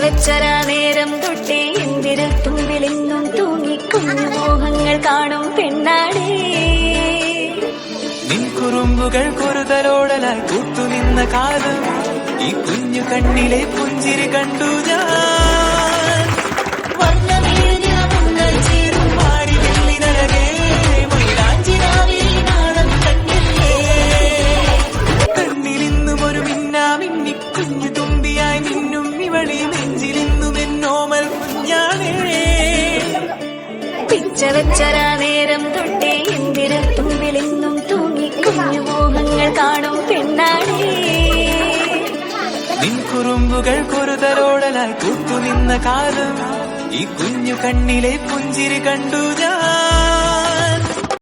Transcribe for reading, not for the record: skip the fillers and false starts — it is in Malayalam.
വെച്ചരാ നേരം തൊട്ടേ എന്തിരു തുമ്പിലെന്നും തൂങ്ങി കുഞ്ഞു മോഹങ്ങൾ കാണും പെണ്ണാടേ. നിൻ കുറുമ്പുകൾ കുറുതലോടലായി കൂത്തുനിന്ന കാലം ഈ കുഞ്ഞു കണ്ണിലെ പുഞ്ചിരി കണ്ടു ഞാൻ. ചേരും മാറി വെള്ളി നരകേ മൈലാഞ്ചിരാവിൽ നാളം കണ്ണില്ലേ. കണ്ണിലിന്നും ഒരു മിന്നാമിന്നി കുഞ്ഞു തുമ്പിയായി നിന്നും ഇവളെ നെഞ്ചിലിന്നും എന്നോമൽ കുഞ്ഞാണേ. വെച്ചരാ നേരം തൊട്ടേ എന്തിരു തുമ്പിലെന്നും തൂങ്ങി കുഞ്ഞു മോഹങ്ങൾ കാണും പെണ്ണാടേ. നിൻ കുറുമ്പുകൾ കുറുതലോടലായി കൂത്തുനിന്ന കാലം ഈ കുഞ്ഞു കണ്ണിലെ പുഞ്ചിരി കണ്ടു ഞാൻ.